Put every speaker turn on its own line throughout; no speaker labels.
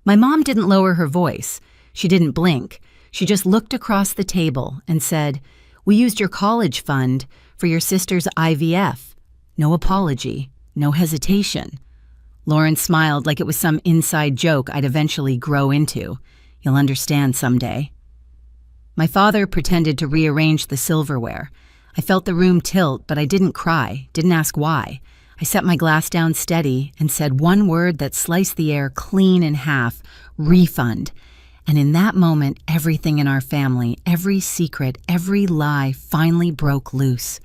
My mom didn't lower her voice. She didn't blink. She just looked across the table and said, "We used your college fund for your sister's IVF." No apology, no hesitation. Lauren smiled like it was some inside joke I'd eventually grow into. You'll understand someday. My father pretended to rearrange the silverware. I felt the room tilt, but I didn't cry, didn't ask why. I set my glass down steady and said one word that sliced the air clean in half: refund. And in that moment, everything in our family, every secret, every lie finally broke loose.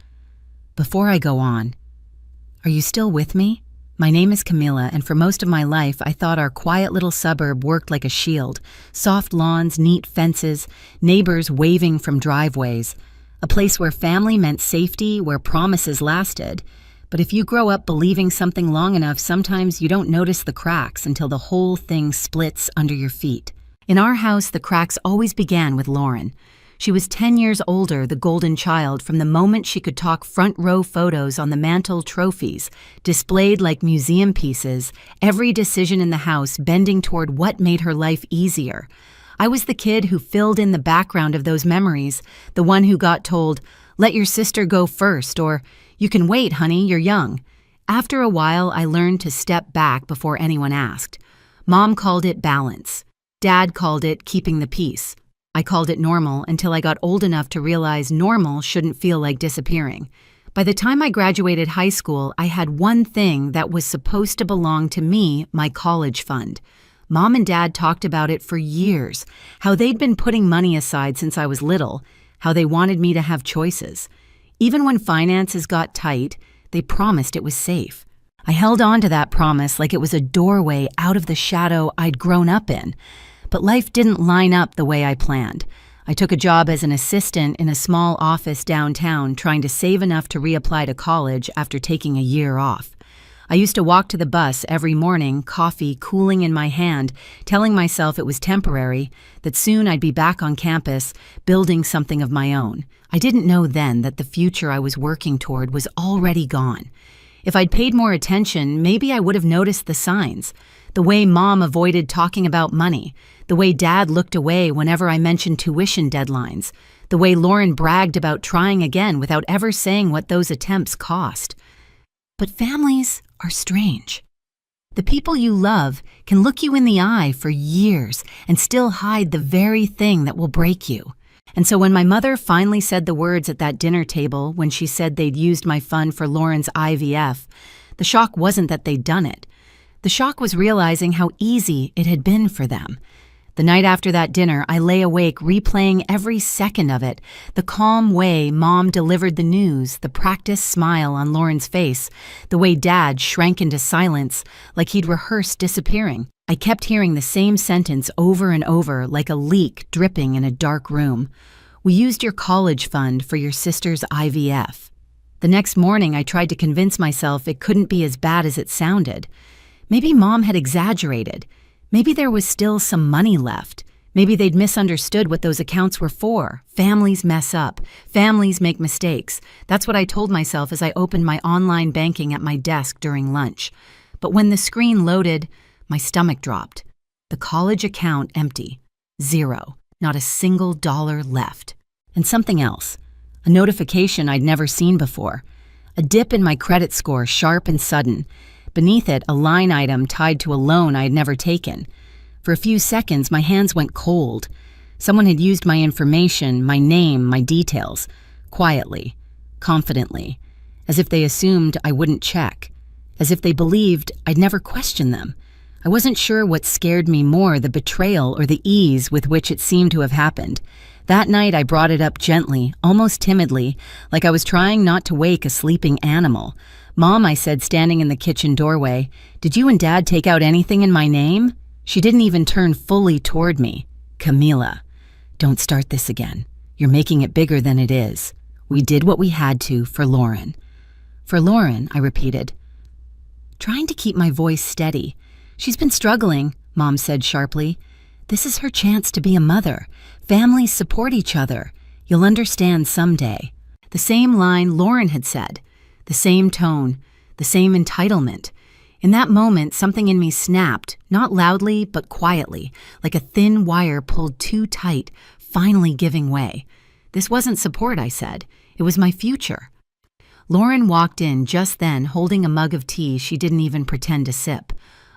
Before I go on, are you still with me? My name is Camilla, and for most of my life, I thought our quiet little suburb worked like a shield. Soft lawns, neat fences, neighbors waving from driveways. A place where family meant safety, where promises lasted. But if you grow up believing something long enough, sometimes you don't notice the cracks until the whole thing splits under your feet. In our house, the cracks always began with Lauren. She was 10 years older, the golden child, from the moment she could talk. Front row photos on the mantle, trophies, displayed like museum pieces, every decision in the house bending toward what made her life easier. I was the kid who filled in the background of those memories, the one who got told, "Let your sister go first," or "You can wait, honey, you're young." After a while, I learned to step back before anyone asked. Mom called it balance. Dad called it keeping the peace. I called it normal until I got old enough to realize normal shouldn't feel like disappearing. By the time I graduated high school, I had one thing that was supposed to belong to me: my college fund. Mom and Dad talked about it for years, how they'd been putting money aside since I was little, how they wanted me to have choices. Even when finances got tight, they promised it was safe. I held on to that promise like it was a doorway out of the shadow I'd grown up in. But life didn't line up the way I planned. I took a job as an assistant in a small office downtown, trying to save enough to reapply to college after taking a year off. I used to walk to the bus every morning, coffee cooling in my hand, telling myself it was temporary, that soon I'd be back on campus, building something of my own. I didn't know then that the future I was working toward was already gone. If I'd paid more attention, maybe I would have noticed the signs. The way Mom avoided talking about money, the way Dad looked away whenever I mentioned tuition deadlines, the way Lauren bragged about trying again without ever saying what those attempts cost. But families are strange. The people you love can look you in the eye for years and still hide the very thing that will break you. And so when my mother finally said the words at that dinner table when she said they'd used my fund for Lauren's IVF, the shock wasn't that they'd done it. The shock was realizing how easy it had been for them. The night after that dinner, I lay awake replaying every second of it, the calm way Mom delivered the news, the practiced smile on Lauren's face, the way Dad shrank into silence like he'd rehearsed disappearing. I kept hearing the same sentence over and over like a leak dripping in a dark room. "We used your college fund for your sister's IVF." The next morning, I tried to convince myself it couldn't be as bad as it sounded. Maybe Mom had exaggerated. Maybe there was still some money left. Maybe they'd misunderstood what those accounts were for. Families mess up. Families make mistakes. That's what I told myself as I opened my online banking at my desk during lunch. But when the screen loaded, my stomach dropped. The college account empty. Zero. Not a single dollar left. And something else. A notification I'd never seen before. A dip in my credit score, sharp and sudden. Beneath it, a line item tied to a loan I had never taken. For a few seconds, my hands went cold. Someone had used my information, my name, my details, quietly, confidently, as if they assumed I wouldn't check, as if they believed I'd never question them. I wasn't sure what scared me more, the betrayal or the ease with which it seemed to have happened. That night, I brought it up gently, almost timidly, like I was trying not to wake a sleeping animal. "Mom," I said, standing in the kitchen doorway, "did you and Dad take out anything in my name?" She didn't even turn fully toward me. "Camila, don't start this again. You're making it bigger than it is. We did what we had to for Lauren." "For Lauren," I repeated, trying to keep my voice steady. "She's been struggling," Mom said sharply. "This is her chance to be a mother. Families support each other. You'll understand someday." The same line Lauren had said. The same tone, the same entitlement. In that moment, something in me snapped, not loudly, but quietly, like a thin wire pulled too tight, finally giving way. This wasn't support, I said. It was my future. Lauren walked in just then, holding a mug of tea she didn't even pretend to sip.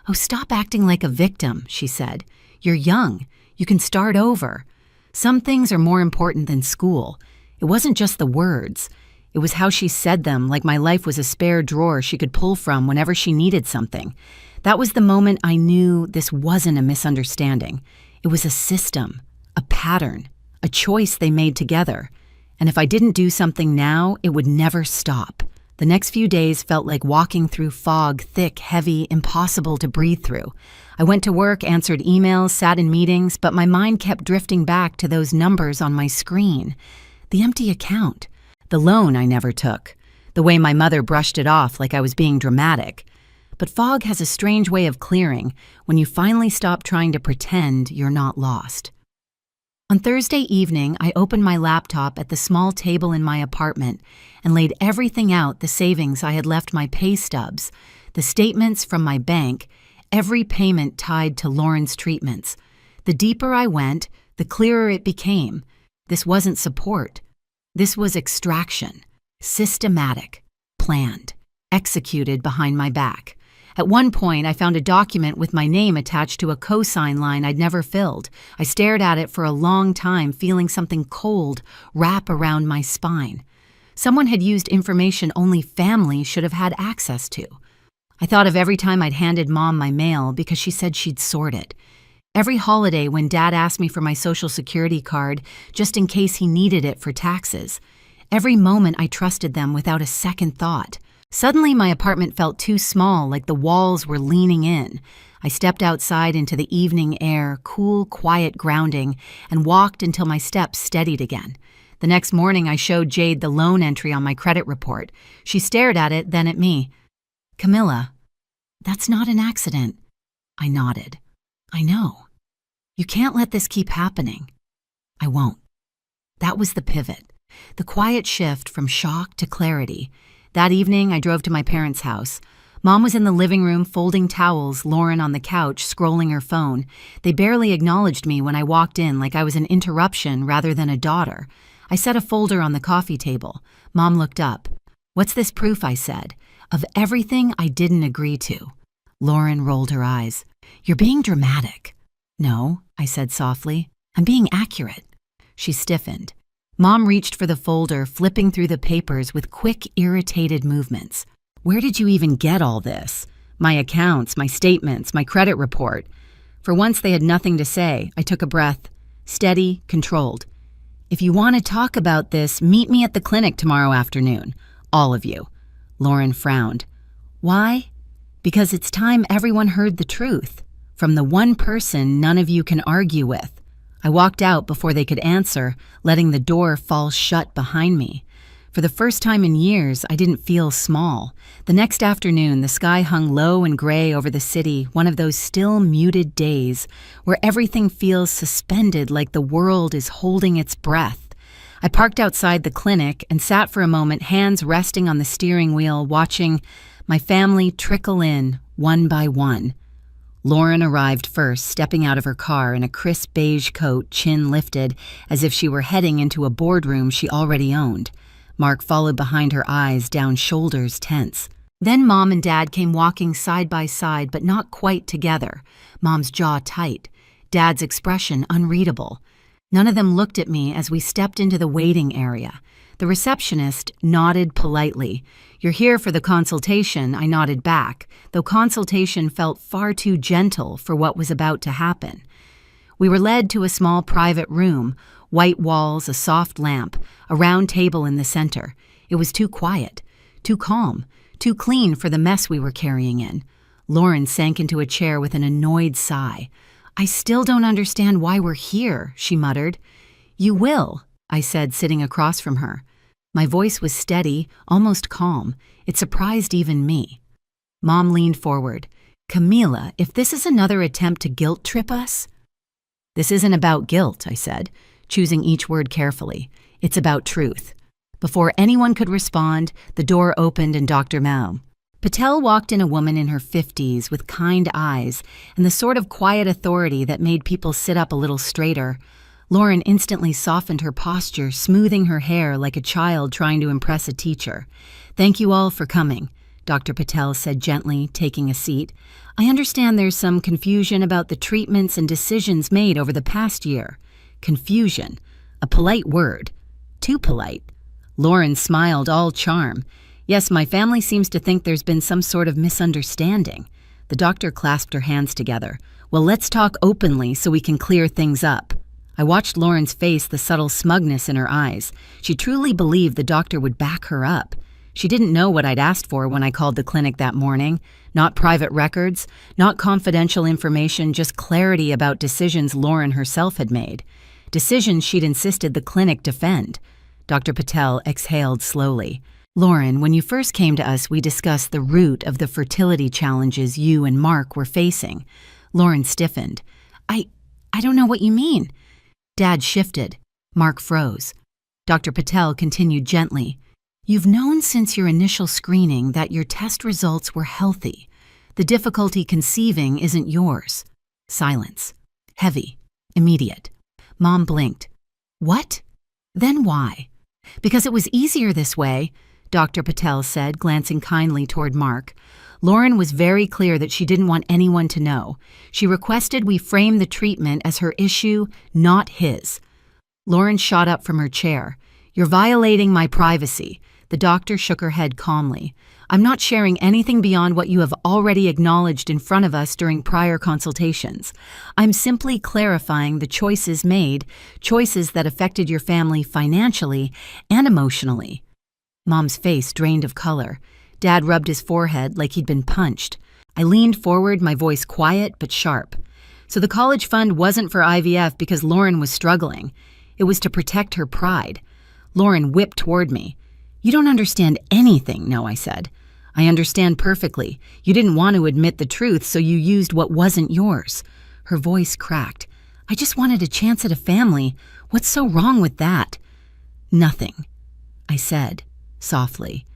"Oh, stop acting like a victim," she said. "You're young. You can start over. Some things are more important than school." It wasn't just the words. It was how she said them, like my life was a spare drawer she could pull from whenever she needed something. That was the moment I knew this wasn't a misunderstanding. It was a system, a pattern, a choice they made together. And if I didn't do something now, it would never stop. The next few days felt like walking through fog, thick, heavy, impossible to breathe through. I went to work, answered emails, sat in meetings, but my mind kept drifting back to those numbers on my screen. The empty account. The loan I never took. The way my mother brushed it off like I was being dramatic. But fog has a strange way of clearing when you finally stop trying to pretend you're not lost. On Thursday evening, I opened my laptop at the small table in my apartment and laid everything out, the savings I had left, my pay stubs, the statements from my bank, every payment tied to Lauren's treatments. The deeper I went, the clearer it became. This wasn't support. This was extraction. Systematic, planned, executed behind my back. At one point, I found a document with my name attached to a cosign line I'd never filled. I stared at it for a long time, feeling something cold wrap around my spine. Someone had used information only family should have had access to. I thought of every time I'd handed Mom my mail because she said she'd sort it. Every holiday when Dad asked me for my Social Security card, just in case he needed it for taxes. Every moment I trusted them without a second thought. Suddenly my apartment felt too small, like the walls were leaning in. I stepped outside into the evening air, cool, quiet grounding, and walked until my steps steadied again. The next morning I showed Jade the loan entry on my credit report. She stared at it, then at me. "Camilla, that's not an accident." I nodded. "I know. You can't let this keep happening." "I won't." That was the pivot, the quiet shift from shock to clarity. That evening, I drove to my parents' house. Mom was in the living room folding towels, Lauren on the couch scrolling her phone. They barely acknowledged me when I walked in, like I was an interruption rather than a daughter. I set a folder on the coffee table. Mom looked up. "What's this proof?" I said. "Of everything I didn't agree to." Lauren rolled her eyes. "You're being dramatic." "No," I said softly. "I'm being accurate." She stiffened. Mom reached for the folder, flipping through the papers with quick, irritated movements. "Where did you even get all this? My accounts, my statements, my credit report." For once they had nothing to say. I took a breath. Steady, controlled. "If you want to talk about this, meet me at the clinic tomorrow afternoon. All of you." Lauren frowned. "Why?" "Because it's time everyone heard the truth. From the one person none of you can argue with." I walked out before they could answer, letting the door fall shut behind me. For the first time in years, I didn't feel small. The next afternoon, the sky hung low and gray over the city, one of those still muted days where everything feels suspended like the world is holding its breath. I parked outside the clinic and sat for a moment, hands resting on the steering wheel, watching my family trickle in, one by one. Lauren arrived first, stepping out of her car in a crisp beige coat, chin lifted, as if she were heading into a boardroom she already owned. Mark followed behind her, eyes down, shoulders tense. Then Mom and Dad came walking side by side, but not quite together. Mom's jaw tight, Dad's expression unreadable. None of them looked at me as we stepped into the waiting area. The receptionist nodded politely. "You're here for the consultation," I nodded back, though consultation felt far too gentle for what was about to happen. We were led to a small private room, white walls, a soft lamp, a round table in the center. It was too quiet, too calm, too clean for the mess we were carrying in. Lauren sank into a chair with an annoyed sigh. "I still don't understand why we're here," she muttered. "You will," I said, sitting across from her. My voice was steady, almost calm. It surprised even me. Mom leaned forward. "Camila, if this is another attempt to guilt trip us..." "This isn't about guilt," I said, choosing each word carefully. "It's about truth." Before anyone could respond, the door opened and Dr. Mao. Patel walked in a woman in her 50s with kind eyes and the sort of quiet authority that made people sit up a little straighter. Lauren instantly softened her posture, smoothing her hair like a child trying to impress a teacher. "Thank you all for coming," Dr. Patel said gently, taking a seat. "I understand there's some confusion about the treatments and decisions made over the past year." Confusion. A polite word. Too polite. Lauren smiled, all charm. "Yes, my family seems to think there's been some sort of misunderstanding." The doctor clasped her hands together. "Well, let's talk openly so we can clear things up." I watched Lauren's face, the subtle smugness in her eyes. She truly believed the doctor would back her up. She didn't know what I'd asked for when I called the clinic that morning. Not private records, not confidential information, just clarity about decisions Lauren herself had made. Decisions she'd insisted the clinic defend. Dr. Patel exhaled slowly. "Lauren, when you first came to us, we discussed the root of the fertility challenges you and Mark were facing." Lauren stiffened. I don't know what you mean." Dad shifted. Mark froze. Dr. Patel continued gently. "You've known since your initial screening that your test results were healthy. The difficulty conceiving isn't yours." Silence. Heavy. Immediate. Mom blinked. "What? Then why?" "Because it was easier this way," Dr. Patel said, glancing kindly toward Mark. Lauren was very clear that she didn't want anyone to know. She requested we frame the treatment as her issue, not his. Lauren shot up from her chair. "You're violating my privacy." The doctor shook her head calmly. "I'm not sharing anything beyond what you have already acknowledged in front of us during prior consultations. I'm simply clarifying the choices made, choices that affected your family financially and emotionally." Mom's face drained of color. Dad rubbed his forehead like he'd been punched. I leaned forward, my voice quiet but sharp. "So the college fund wasn't for IVF because Lauren was struggling. It was to protect her pride." Lauren whipped toward me. "You don't understand anything," "No," I said. "I understand perfectly. You didn't want to admit the truth, so you used what wasn't yours." Her voice cracked. "I just wanted a chance at a family. What's so wrong with that?" "Nothing," I said, softly.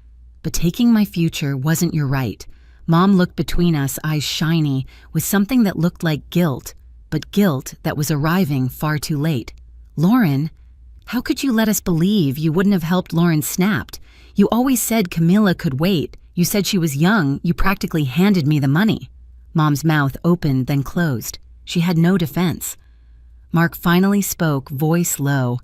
"But taking my future wasn't your right." Mom looked between us, eyes shiny, with something that looked like guilt, but guilt that was arriving far too late. "Lauren, how could you let us believe you wouldn't have helped Lauren snapped? You always said Camilla could wait. You said she was young. You practically handed me the money." Mom's mouth opened, then closed. She had no defense. Mark finally spoke, voice low.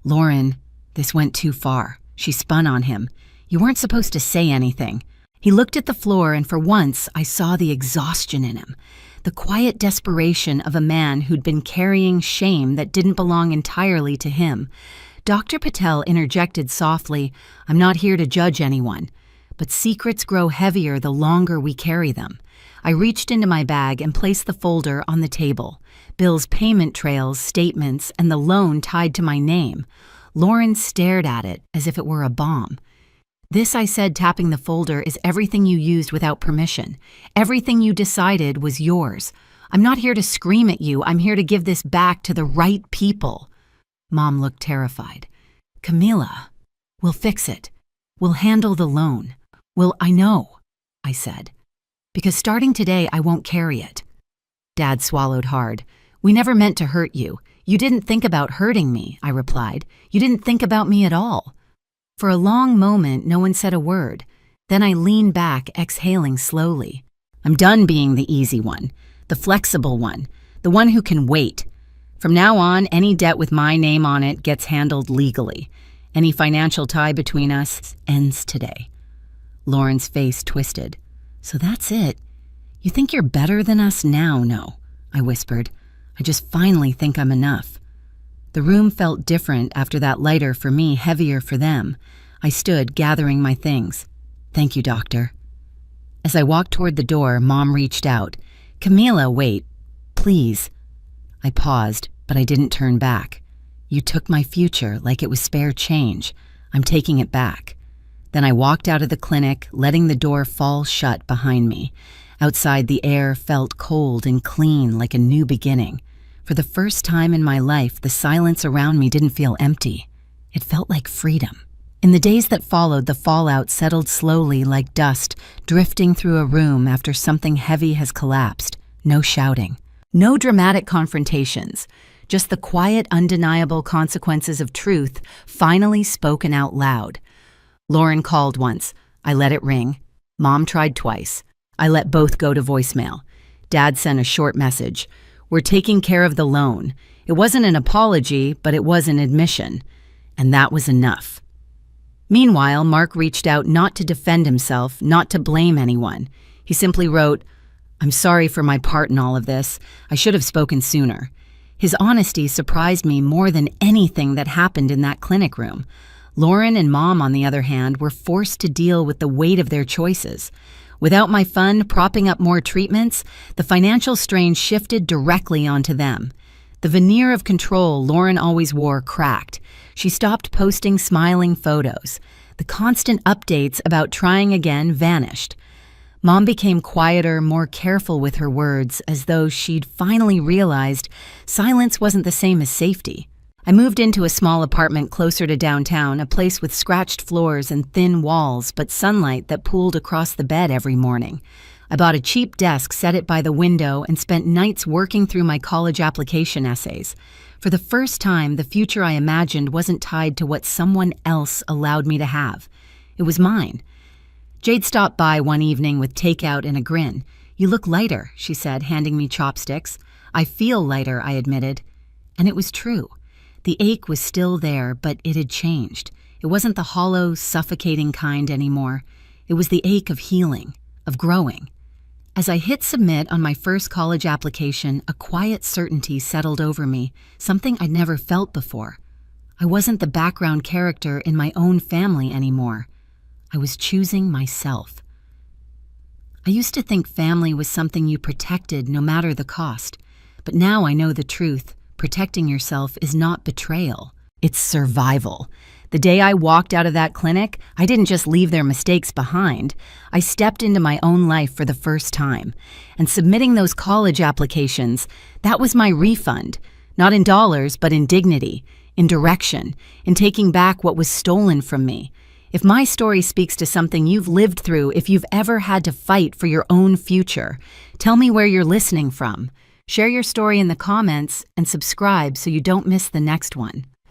"Lauren, this went too far." She spun on him. "You weren't supposed to say anything." He looked at the floor, and for once I saw the exhaustion in him, the quiet desperation of a man who'd been carrying shame that didn't belong entirely to him. Dr. Patel interjected softly, "I'm not here to judge anyone, but secrets grow heavier the longer we carry them." I reached into my bag and placed the folder on the table. Bill's payment trails, statements, and the loan tied to my name. Lauren stared at it as if it were a bomb. "This," I said, tapping the folder, "is everything you used without permission. Everything you decided was yours. I'm not here to scream at you. I'm here to give this back to the right people." Mom looked terrified. "Camilla, we'll fix it. We'll handle the loan. I know," I said. "Because starting today, I won't carry it." Dad swallowed hard. "We never meant to hurt you. You didn't think about hurting me," I replied. "You didn't think about me at all." For a long moment, no one said a word. Then I leaned back, exhaling slowly. "I'm done being the easy one, the flexible one, the one who can wait. From now on, any debt with my name on it gets handled legally. Any financial tie between us ends today." Lauren's face twisted. "So that's it? You think you're better than us now?" "No," I whispered. "I just finally think I'm enough." The room felt different after that, lighter for me, heavier for them. I stood, gathering my things. "Thank you, doctor." As I walked toward the door, Mom reached out. "Camilla, wait. Please." I paused, but I didn't turn back. "You took my future like it was spare change. I'm taking it back." Then I walked out of the clinic, letting the door fall shut behind me. Outside, the air felt cold and clean, like a new beginning. For the first time in my life, the silence around me didn't feel empty. It felt like freedom. In the days that followed, the fallout settled slowly like dust drifting through a room after something heavy has collapsed. No shouting. No dramatic confrontations. Just the quiet, undeniable consequences of truth finally spoken out loud. Lauren called once. I let it ring. Mom tried twice. I let both go to voicemail. Dad sent a short message. We're taking care of the loan. It wasn't an apology, but it was an admission. And that was enough. Meanwhile, Mark reached out not to defend himself, not to blame anyone. He simply wrote, I'm sorry for my part in all of this. I should have spoken sooner. His honesty surprised me more than anything that happened in that clinic room. Lauren and Mom, on the other hand, were forced to deal with the weight of their choices. Without my fund propping up more treatments, the financial strain shifted directly onto them. The veneer of control Lauren always wore cracked. She stopped posting smiling photos. The constant updates about trying again vanished. Mom became quieter, more careful with her words, as though she'd finally realized silence wasn't the same as safety. I moved into a small apartment closer to downtown, a place with scratched floors and thin walls, but sunlight that pooled across the bed every morning. I bought a cheap desk, set it by the window, and spent nights working through my college application essays. For the first time, the future I imagined wasn't tied to what someone else allowed me to have. It was mine. Jade stopped by one evening with takeout and a grin. You look lighter, she said, handing me chopsticks. I feel lighter, I admitted. And it was true. The ache was still there, but it had changed. It wasn't the hollow, suffocating kind anymore. It was the ache of healing, of growing. As I hit submit on my first college application, a quiet certainty settled over me, something I'd never felt before. I wasn't the background character in my own family anymore. I was choosing myself. I used to think family was something you protected no matter the cost, but now I know the truth. Protecting yourself is not betrayal. It's survival. The day I walked out of that clinic, I didn't just leave their mistakes behind. I stepped into my own life for the first time. And submitting those college applications, that was my refund. Not in dollars, but in dignity, in direction, in taking back what was stolen from me. If my story speaks to something you've lived through, if you've ever had to fight for your own future, tell me where you're listening from. Share your story in the comments and subscribe so you don't miss the next one.